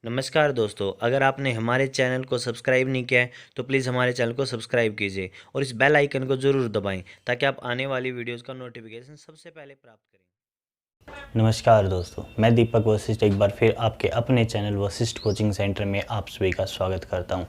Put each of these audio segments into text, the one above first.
नमस्कार दोस्तों, अगर आपने हमारे चैनल को सब्सक्राइब नहीं किया है तो प्लीज़ हमारे चैनल को सब्सक्राइब कीजिए और इस बेल आइकन को ज़रूर दबाएं ताकि आप आने वाली वीडियोस का नोटिफिकेशन सबसे पहले प्राप्त करें। नमस्कार दोस्तों, मैं दीपक वशिष्ठ एक बार फिर आपके अपने चैनल वशिष्ठ कोचिंग सेंटर में आप सभी का स्वागत करता हूं।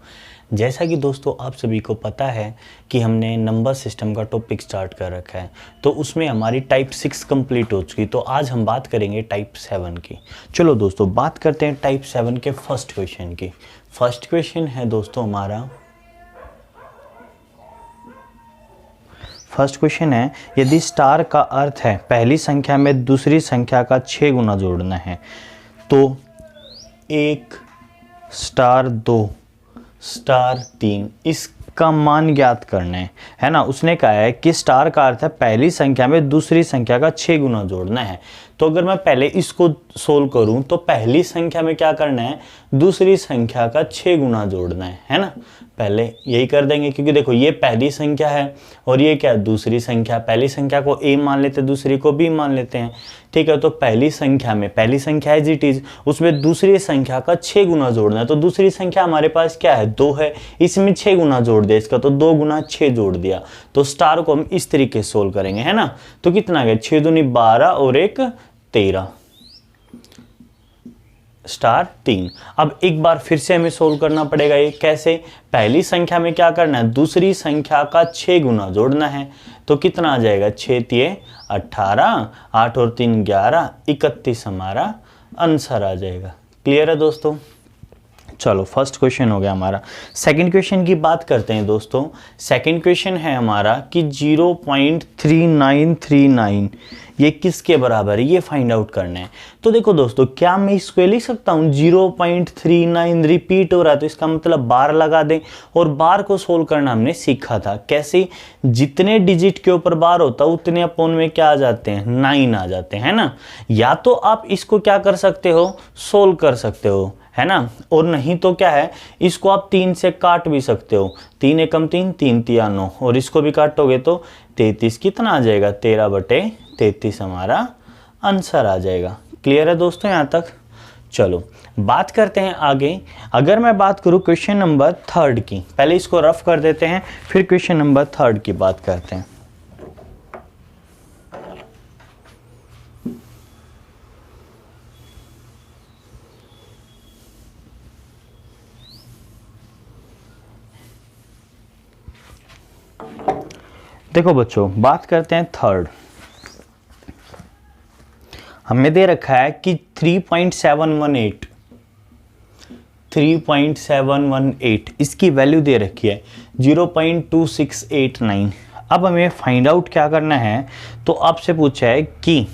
जैसा कि दोस्तों आप सभी को पता है कि हमने नंबर सिस्टम का टॉपिक स्टार्ट कर रखा है, तो उसमें हमारी टाइप 6 कंप्लीट हो चुकी। तो आज हम बात करेंगे टाइप 7 की। चलो दोस्तों, बात करते हैं टाइप 7 के फर्स्ट क्वेश्चन की। फर्स्ट क्वेश्चन है दोस्तों हमारा, फर्स्ट क्वेश्चन है, यदि स्टार का अर्थ है पहली संख्या में दूसरी संख्या का 6 गुना जोड़ना है, तो 1 स्टार 2 स्टार 3 इसका मान ज्ञात करना है ना। उसने कहा है कि स्टार का अर्थ है पहली संख्या में दूसरी संख्या का 6 गुना जोड़ना है। तो अगर मैं पहले इसको सोल्व करूं तो पहली संख्या में क्या करना है, दूसरी संख्या का 6 गुना जोड़ना है ना। पहले यही कर देंगे, क्योंकि देखो ये पहली संख्या है और ये क्या है, दूसरी संख्या। पहली संख्या को a मान लेते हैं, दूसरी को b मान लेते हैं, ठीक है। तो पहली संख्या में, पहली संख्या एज इट इज, उसमें दूसरी संख्या का 6 गुना जोड़ना है। तो दूसरी संख्या हमारे पास क्या है, 2 है, इसमें 6 गुना जोड़ दिया इसका, तो 2 गुना 6 जोड़ दिया। तो स्टार को हम इस तरीके से सोल्व करेंगे, है ना। तो कितना आ गया, 6 दूनी 12 और 1 13 स्टार 3। अब एक बार फिर से हमें सोल्व करना पड़ेगा। ये कैसे, पहली संख्या में क्या करना है, दूसरी संख्या का 6 गुना जोड़ना है। तो कितना आ जाएगा, 6 तिये 18, 8 और 3 11, 31 हमारा आंसर आ जाएगा। क्लियर है दोस्तों। चलो फर्स्ट क्वेश्चन हो गया हमारा। सेकंड क्वेश्चन की बात करते हैं दोस्तों। सेकंड क्वेश्चन है हमारा कि 0.3939 ये किसके बराबर है, ये फाइंड आउट करना है। तो देखो दोस्तों, क्या मैं इसको लिख सकता हूँ 0.39 रिपीट हो रहा है, तो इसका मतलब बार लगा दें। और बार को सोल्व करना हमने सीखा था कैसे, जितने डिजिट के ऊपर बार होता है उतने अपोन में क्या आ जाते हैं, 9 आ जाते हैं ना। या तो आप इसको क्या कर सकते हो, सोल्व कर सकते हो, है ना। और नहीं तो क्या है, इसको आप 3 से काट भी सकते हो। 3 एकम 3, 3 तिया 9, और इसको भी काटोगे तो 33 कितना आ जाएगा, 13/33 हमारा आंसर आ जाएगा। क्लियर है दोस्तों यहाँ तक। चलो बात करते हैं आगे। अगर मैं बात करूँ क्वेश्चन नंबर 3 की, पहले इसको रफ कर देते हैं, फिर क्वेश्चन नंबर 3 की बात करते हैं। देखो बच्चों, बात करते हैं 3। हमें दे रखा है कि 3.718 इसकी वैल्यू दे रखी है 0.2689। अब हमें फाइंड आउट क्या करना है, तो आपसे पूछा है कि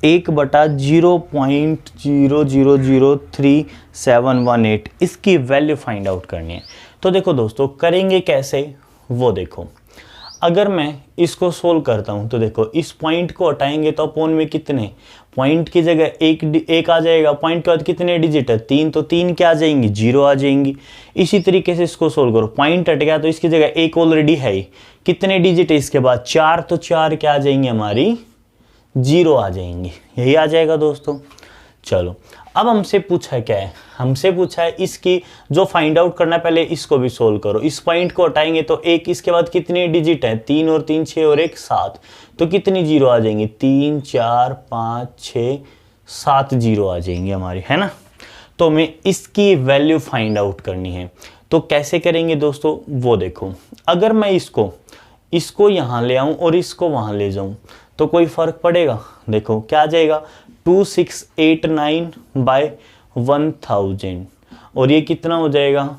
1/0.00038718 इसकी वैल्यू फाइंड आउट करनी है। तो देखो दोस्तों, करेंगे कैसे वो देखो। अगर मैं इसको सोल्व करता हूं तो देखो, इस पॉइंट को हटाएंगे तो अपोन में कितने, पॉइंट की जगह एक आ जाएगा। पॉइंट के बाद कितने डिजिट है, 3, तो 3 क्या आ जाएंगी, 0 आ जाएंगी। इसी तरीके से इसको सोल्व करो, पॉइंट हट गया तो इसकी जगह एक ऑलरेडी है ही, कितने डिजिट है इसके बाद, 4, तो 4 क्या आ जाएंगी हमारी, 0 आ जाएंगी। यही आ जाएगा दोस्तों। चलो अब हमसे पूछा क्या है, हमसे पूछा है इसकी जो फाइंड आउट करना है, पहले इसको भी सोल्व करो। इस पॉइंट को हटाएंगे तो एक, इसके बाद कितने डिजिट है, 3 और 3 6 और 1 7, तो कितनी 0 आ जाएंगी, 3 4 5 6 7 0 आ जाएंगी हमारी, है ना। तो हमें इसकी वैल्यू फाइंड आउट करनी है। तो कैसे करेंगे दोस्तों वो देखो। अगर मैं इसको यहाँ ले आऊँ और इसको वहाँ ले जाऊँ तो कोई फर्क पड़ेगा, देखो क्या आ जाएगा, 2689/1000, और ये कितना हो जाएगा,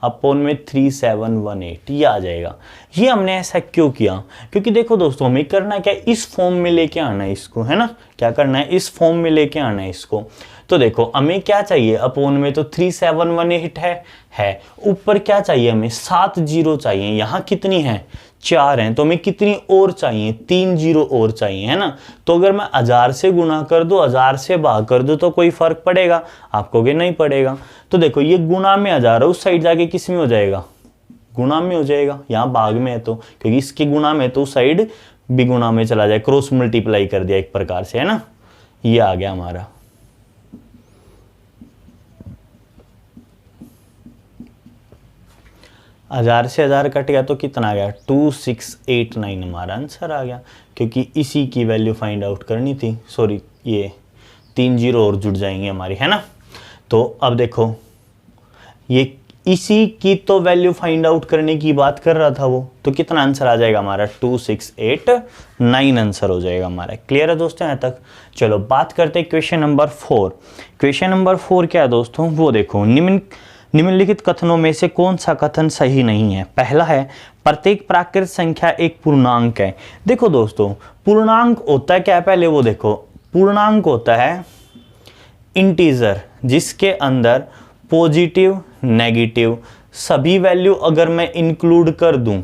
अपोन में 3718 ये आ जाएगा। ये हमने ऐसा क्यों किया, क्योंकि देखो दोस्तों, हमें करना क्या है, इस फॉर्म में लेके आना है इसको, है ना। क्या करना है, इस फॉर्म में लेके आना है इसको। तो देखो हमें क्या चाहिए, अपोन में तो 3718 है, ऊपर क्या चाहिए हमें, 7 0 चाहिए। यहाँ कितनी है, 4 हैं, तो हमें कितनी और चाहिए, 3 0 और चाहिए, है ना। तो अगर मैं 1000 से गुना कर दूं, 1000 से भाग कर दूं तो कोई फर्क पड़ेगा, आप कहोगे नहीं पड़ेगा। तो देखो ये गुना में 1000 है, उस साइड जाके किस में हो जाएगा, गुना में हो जाएगा। यहाँ भाग में है तो, क्योंकि इसके गुना में तो उस साइड भी गुना में चला जाए, क्रॉस मल्टीप्लाई कर दिया एक प्रकार से, है ना। ये आ गया हमारा। 1000 से 1000 कट गया तो कितना आ गया 2689 हमारा आंसर आ गया, क्योंकि इसी की वैल्यू फाइंड आउट करनी थी। सॉरी, ये 3 जीरो और जुड़ जाएंगे हमारी, है ना। तो अब देखो ये इसी की तो वैल्यू फाइंड आउट करने की बात कर रहा था वो, तो कितना आंसर आ जाएगा हमारा 2689 आंसर हो जाएगा हमारा। क्लियर है दोस्तों यहाँ तक। चलो बात करते हैं क्वेश्चन नंबर 4। क्वेश्चन नंबर 4 क्या है दोस्तों, वो देखो, निम्नलिखित कथनों में से कौन सा कथन सही नहीं है। पहला है प्रत्येक प्राकृत संख्या एक पूर्णांक है। देखो दोस्तों, पूर्णांक होता है क्या, पहले वो देखो, पूर्णांक होता है इंटीजर जिसके अंदर पॉजिटिव नेगेटिव सभी वैल्यू अगर मैं इंक्लूड कर दूं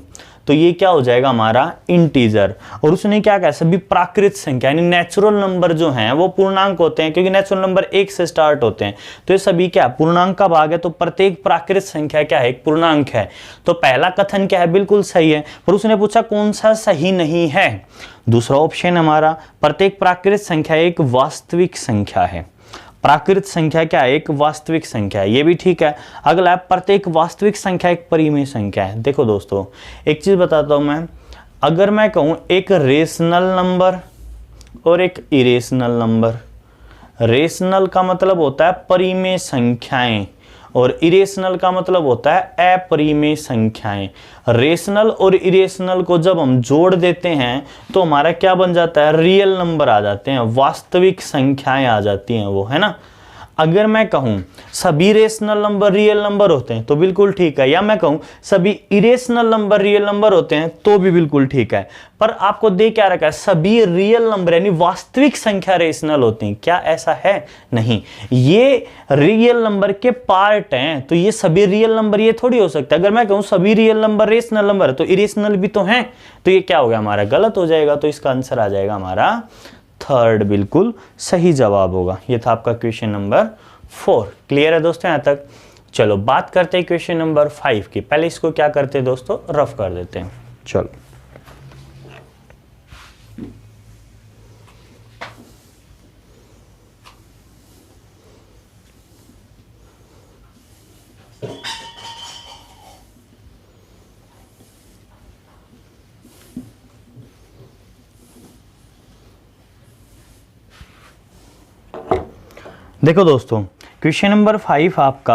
तो ये क्या हो जाएगा हमारा इंटीजर। और उसने क्या कहा, सभी प्राकृत संख्या यानी नेचुरल नंबर जो हैं वो पूर्णांक होते हैं, क्योंकि नेचुरल नंबर 1 से स्टार्ट होते हैं, तो ये सभी क्या पूर्णांक का भाग है। तो प्रत्येक प्राकृत संख्या क्या है, एक पूर्णांक है। तो पहला कथन क्या है, बिल्कुल सही है। पर उसने पूछा कौन सा सही नहीं है। दूसरा ऑप्शन हमारा प्रत्येक प्राकृत संख्या एक वास्तविक संख्या है। प्राकृत संख्या क्या है, एक वास्तविक संख्या है, ये भी ठीक है। अगला है प्रत्येक वास्तविक संख्या एक परिमेय संख्या है। देखो दोस्तों, एक चीज बताता हूं मैं, अगर मैं कहूं एक रेशनल नंबर और एक इरेशनल नंबर, रेशनल का मतलब होता है परिमेय संख्याएं और इरेशनल का मतलब होता है अपरिमेय संख्याएं। रेशनल और इरेशनल को जब हम जोड़ देते हैं तो हमारा क्या बन जाता है, रियल नंबर आ जाते हैं, वास्तविक संख्याएं आ जाती हैं वो, है ना। अगर मैं कहूं सभी रेशनल नंबर रियल नंबर होते हैं तो बिल्कुल ठीक है, या मैं कहूं सभी इरेशनल नंबर रियल नंबर होते हैं तो भी बिल्कुल ठीक है। पर आपको दे क्या रखा है, सभी रियल नंबर यानी वास्तविक संख्या रेशनल होती हैं। क्या ऐसा है? नहीं, ये रियल नंबर के पार्ट हैं, तो ये सभी रियल नंबर ये थोड़ी हो सकता है। अगर मैं कहूं सभी रियल नंबर रेशनल नंबर तो इरेशनल भी तो हैं, तो ये क्या हो गया हमारा, गलत हो जाएगा। तो इसका आंसर आ जाएगा हमारा थर्ड, बिल्कुल सही जवाब होगा। ये था आपका क्वेश्चन नंबर 4। क्लियर है दोस्तों यहाँ तक। चलो बात करते हैं क्वेश्चन नंबर 5 की। पहले इसको क्या करते हैं दोस्तों, रफ कर देते हैं। चलो देखो दोस्तों, क्वेश्चन नंबर 5 आपका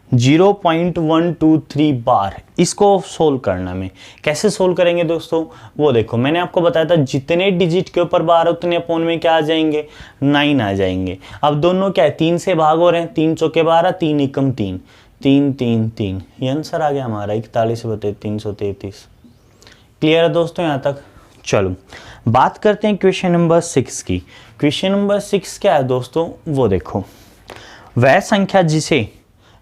0.123 बार, इसको सोल्व करना में कैसे सोल्व करेंगे दोस्तों, वो देखो मैंने आपको बताया था जितने डिजिट के ऊपर बार उतने अपोन में क्या आ जाएंगे, 9 आ जाएंगे। अब दोनों क्या है, 3 से भाग हो रहे हैं, 3 चौके 12, 3 एकम 3, 3 3 3, ये आंसर आ गया हमारा 41/333। क्लियर है दोस्तों यहाँ तक। चलो बात करते हैं क्वेश्चन नंबर 6 की। क्वेश्चन नंबर 6 क्या है दोस्तों, वो देखो, वह संख्या जिसे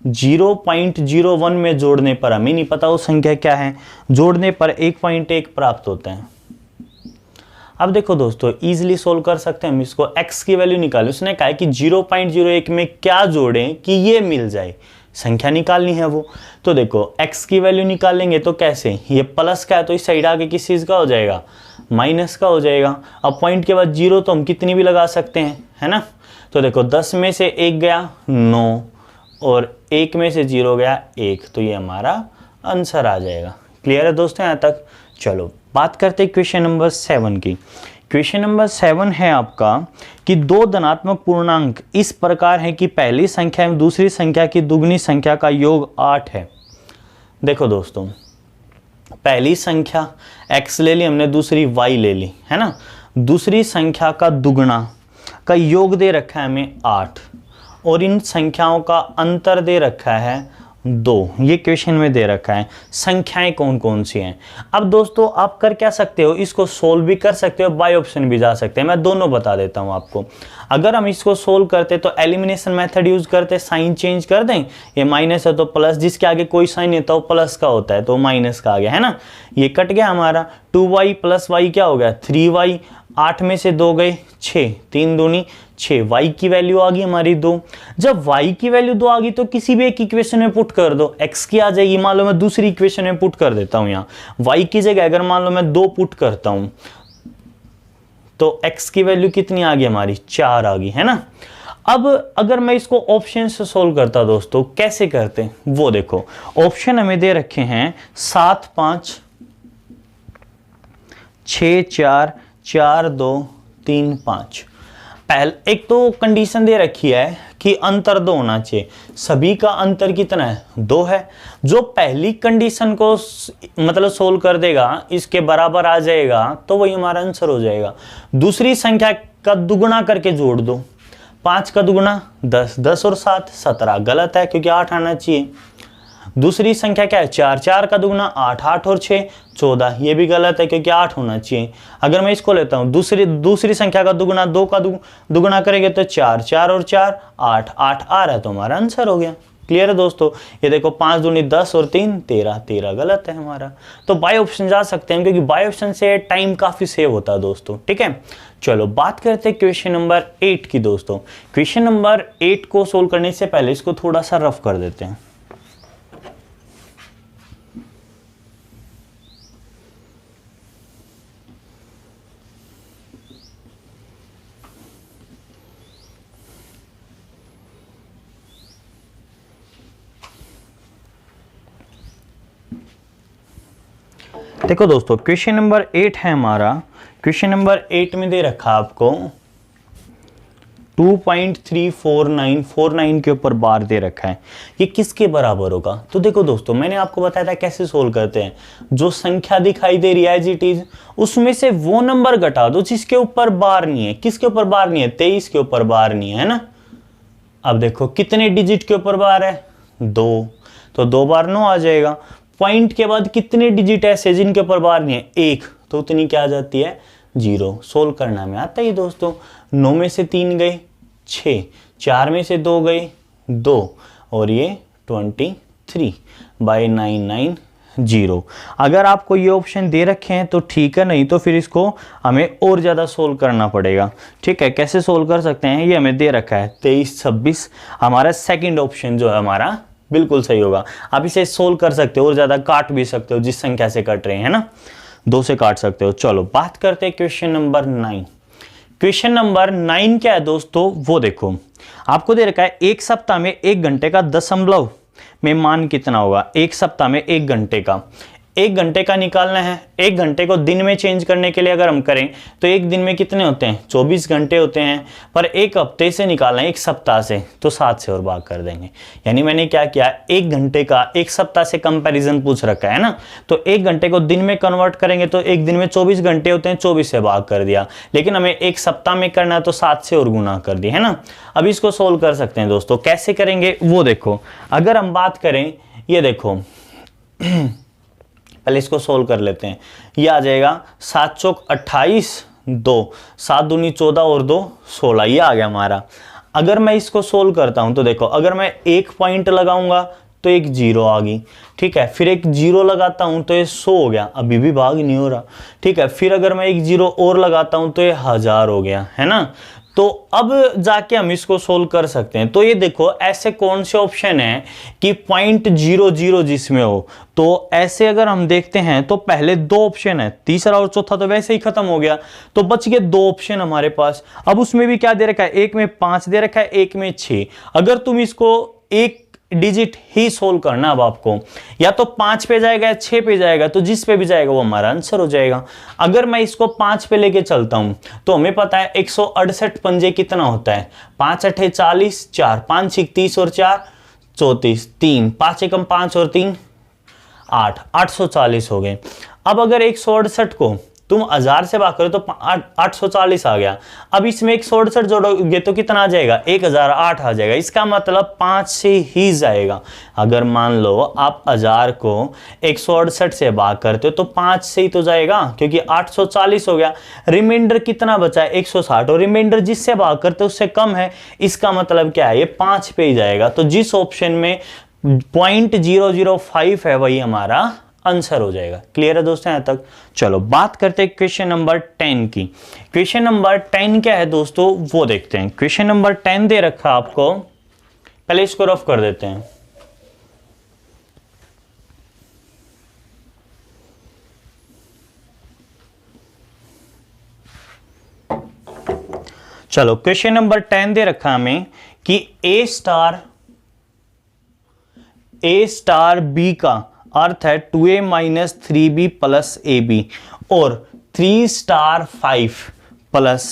0.01 में जोड़ने पर, हमें नहीं पता वो संख्या क्या है, जोड़ने पर 1.1 प्राप्त होता है। अब देखो दोस्तों, इजीली सोल्व कर सकते हैं हम इसको। x की वैल्यू निकालें, उसने कहा है कि 0.01 में क्या जोड़ें कि ये मिल जाए, संख्या निकालनी है वो। तो देखो x की वैल्यू निकालेंगे तो कैसे, ये प्लस का है तो इस साइड आके किस चीज़ का हो जाएगा, माइनस का हो जाएगा। अब पॉइंट के बाद 0 तो हम कितनी भी लगा सकते हैं, है ना। तो देखो 10 में से 1 गया 9 और 1 में से 0 गया 1, तो ये हमारा आंसर आ जाएगा। क्लियर है दोस्तों यहाँ तक। चलो बात करते हैं क्वेश्चन नंबर 7 की। क्वेश्चन नंबर 7 है आपका कि दो धनात्मक पूर्णांक इस प्रकार है कि पहली संख्या एवं दूसरी संख्या की दुगनी संख्या का योग 8 है। देखो दोस्तों, पहली संख्या x ले ली हमने, दूसरी y ले ली, है ना। दूसरी संख्या का दुगना का योग दे रखा है हमें 8 और इन संख्याओं का अंतर दे रखा है 2। ये क्वेश्चन में दे रखा है। संख्याएं कौन कौन सी हैं। अब दोस्तों आप कर क्या सकते हो, इसको सोल्व भी कर सकते हो, बाय ऑप्शन भी जा सकते हैं। मैं दोनों बता देता हूं आपको। अगर हम इसको सोल्व करते तो एलिमिनेशन मेथड यूज करते, साइन चेंज कर दें, ये माइनस है तो प्लस, जिसके आगे कोई साइन नहीं था वो प्लस का होता है तो माइनस का आ गया, है ना। ये कट गया हमारा, 2y प्लस y क्या हो गया 3y, 8 में से 2 गए 6, 3 दूनी 6, y की वैल्यू आ गई हमारी 2। जब y की वैल्यू 2 आ गई तो किसी भी एक इक्वेशन में पुट कर दो, x की आ जाएगी। मान लो मैं दूसरी इक्वेशन में पुट कर देता हूं, यहाँ y की जगह अगर मान लो मैं 2 पुट करता हूं तो x की वैल्यू कितनी आ गई हमारी 4 आ गई, है ना। अब अगर मैं इसको ऑप्शन से सोल्व करता दोस्तों, कैसे करते हैं वो देखो। ऑप्शन हमें दे रखे हैं 7 5 6 4 4 2 3 5। पहले एक तो कंडीशन दे रखी है कि अंतर 2 होना चाहिए। सभी का अंतर कितना है? 2 है। जो पहली कंडीशन को मतलब सोल्व कर देगा, इसके बराबर आ जाएगा, तो वही हमारा आंसर हो जाएगा। दूसरी संख्या का दुगुना करके जोड़ दो। 5 का दुगुना 10, 10 और 7 17, गलत है क्योंकि 8 आना चाहिए। दूसरी संख्या क्या है? 4, 4 का दुगुना 8, 8 और 6 14, ये भी गलत है क्योंकि 8 होना चाहिए। अगर मैं इसको लेता हूं दूसरी संख्या का दुगुना 2 का दुगुना करेंगे तो 4, 4 और 4 8, 8 आ रहा है, तो हमारा आंसर हो गया। क्लियर है दोस्तों? ये देखो 5 दूनी 10 और 3 13, 13 गलत है हमारा। तो बाय ऑप्शन जा सकते हैं क्योंकि बाय ऑप्शन से टाइम काफी सेव होता है दोस्तों। ठीक है, चलो बात करते हैं क्वेश्चन नंबर 8 की दोस्तों। क्वेश्चन नंबर 8 को सोल्व करने से पहले इसको थोड़ा सा रफ कर देते हैं। देखो दोस्तों, क्वेश्चन नंबर 8 है हमारा। क्वेश्चन नंबर 8 में दे रखा आपको 2.34949 के ऊपर बार दे रखा है। ये किसके बराबर होगा? तो देखो दोस्तों, मैंने आपको बताया था कैसे सोल्व करते हैं। जो संख्या दिखाई दे रही है एज इट इज, उसमें से वो नंबर घटा दो जिसके ऊपर बार नहीं है। किसके ऊपर बार नहीं है? 23 के ऊपर बार नहीं है ना। अब देखो कितने डिजिट के ऊपर बार है? 2, तो 2 बार 9 आ जाएगा। पॉइंट के बाद कितने डिजिट ऐसे जिनके ऊपर बार नहीं है? 1, तो उतनी क्या आ जाती है? 0। सोल्व करना में आता ही दोस्तों। 9 में से 3 गए 6, 4 में से 2 गए 2, और ये 23 बाई 990। अगर आपको ये ऑप्शन दे रखे हैं तो ठीक है, नहीं तो फिर इसको हमें और ज़्यादा सोल्व करना पड़ेगा। ठीक है, कैसे सोल्व कर सकते हैं? ये हमें दे रखा है 23 26। हमारा सेकंड ऑप्शन जो है हमारा बिल्कुल सही होगा। आप इसे सोल्व कर सकते हो और ज़्यादा काट भी सकते हो, जिस संख्या से कट रहे हैं ना, 2 से काट सकते हो। चलो बात करते हैं क्वेश्चन नंबर 9। क्वेश्चन नंबर 9 क्या है दोस्तों वो देखो। आपको दे रखा है 1 सप्ताह में 1 घंटे का दशमलव में मान कितना होगा? 1 सप्ताह में 1 घंटे का, 1 घंटे का निकालना है। 1 घंटे को दिन में चेंज करने के लिए अगर हम करें तो एक दिन में कितने होते हैं? 24 घंटे होते हैं। पर एक हफ्ते से निकालना है, 1 सप्ताह से, तो 7 से और भाग कर देंगे। यानी मैंने क्या किया? 1 घंटे का 1 सप्ताह से कंपैरिजन पूछ रखा है ना, तो 1 घंटे को दिन में कन्वर्ट करेंगे तो एक दिन में 24 घंटे होते हैं, 24 से भाग कर दिया। लेकिन हमें 1 सप्ताह में करना है तो 7 से और गुना कर दिया है ना। अब इसको सोल्व कर सकते हैं दोस्तों। कैसे करेंगे वो देखो। अगर हम बात करें, ये देखो पहले इसको सोल्व कर लेते हैं। ये आ जाएगा 7 चौक 28, 2 7 दूनी 14 और 2 16, ये आ गया हमारा। अगर मैं इसको सोल्व करता हूं तो देखो, अगर मैं 1 पॉइंट लगाऊंगा तो एक 0 आ गई। ठीक है, फिर एक 0 लगाता हूं तो ये 100 हो गया, अभी भी भाग नहीं हो रहा। ठीक है, फिर अगर मैं एक 0 और लगाता हूं तो ये 1000 हो गया, है ना। तो अब जाके हम इसको सोल्व कर सकते हैं। तो ये देखो, ऐसे कौन से ऑप्शन है कि 0.00 जिसमें हो। तो ऐसे अगर हम देखते हैं तो पहले 2 ऑप्शन है, तीसरा और चौथा तो वैसे ही खत्म हो गया, तो बच गए 2 ऑप्शन हमारे पास। अब उसमें भी क्या दे रखा है? एक में 5 दे रखा है, एक में 6। अगर तुम इसको एक डिजिट ही सोल्व करना, अब आपको या तो 5 पे जाएगा या 6 पे जाएगा, तो जिस पे भी जाएगा वो हमारा आंसर हो जाएगा। अगर मैं इसको 5 पे लेके चलता हूं तो हमें पता है 168 पंजे कितना होता है? 5 अठे 40, 4 5 6 30 और 4 34, 3 5 एकम 5 और 3 8, 840 हो गए। अब अगर 168 को तुम 1000 से भाग करो तो 840 आ गया। अब इसमें 168 जोड़ोगे तो कितना आ जाएगा? 1008 आ जाएगा। इसका मतलब 5 से ही जाएगा। अगर मान लो आप 1000 को 168 से भाग करते हो तो 5 से ही तो जाएगा, क्योंकि 840 हो गया। रिमाइंडर कितना बचा है? 160, और रिमाइंडर जिससे भाग करते हो उससे कम है। इसका मतलब क्या है? ये 5 पे ही जाएगा। तो जिस ऑप्शन में 0.005 है वही हमारा आंसर हो जाएगा। क्लियर है दोस्तों यहां तक? चलो बात करते हैं क्वेश्चन नंबर 10 की। क्वेश्चन नंबर 10 क्या है दोस्तों वो देखते हैं। क्वेश्चन नंबर 10 दे रखा आपको, पहले इसको रफ कर देते हैं। चलो क्वेश्चन नंबर 10 दे रखा हमें कि ए स्टार बी का अर्थ है 2a minus 3b plus A B और 3 स्टार 5 प्लस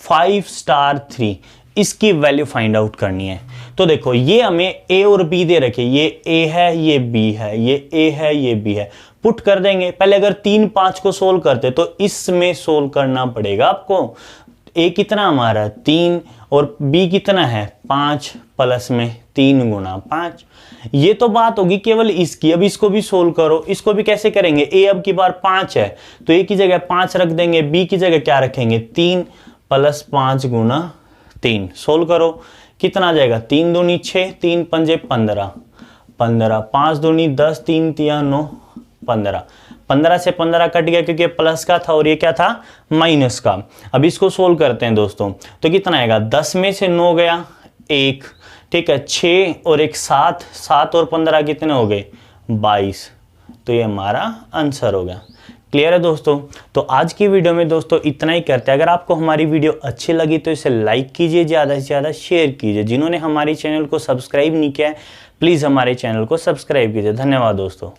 5 स्टार 3 इसकी वैल्यू फाइंड आउट करनी है। तो देखो ये हमें ए और बी दे रखे, ये ए है ये बी है, ये ए है ये बी है, पुट कर देंगे। पहले अगर 3 5 को सोल्व करते तो इसमें सोल्व करना पड़ेगा आपको। ए कितना हमारा 3 और बी कितना है 5 प्लस में 3 गुना 5। ये तो बात होगी केवल इसकी। अब इसको भी सोल्व करो। इसको भी कैसे करेंगे, ए अब की बार 5 है तो ए की जगह 5 रख देंगे, बी की जगह क्या रखेंगे 3 प्लस 5 गुना 3। सोल्व करो कितना आ जाएगा 3 दूनी 6, 3 पंजे 15, 5 दूनी 10, 3 तिया 9, 15 से 15 कट गया क्योंकि प्लस का था और ये क्या था माइनस का। अब इसको सोल्व करते हैं दोस्तों, तो कितना आएगा 10 में से 9 गया 1, ठीक है 6 और 1 7, 7 और 15 कितने हो गए 22। तो ये हमारा आंसर हो गया। क्लियर है दोस्तों। तो आज की वीडियो में दोस्तों इतना ही करते हैं। अगर आपको हमारी वीडियो अच्छी लगी तो इसे लाइक कीजिए, ज़्यादा से ज़्यादा शेयर कीजिए। जिन्होंने हमारे चैनल को सब्सक्राइब नहीं किया है प्लीज़ हमारे चैनल को सब्सक्राइब कीजिए। धन्यवाद दोस्तों।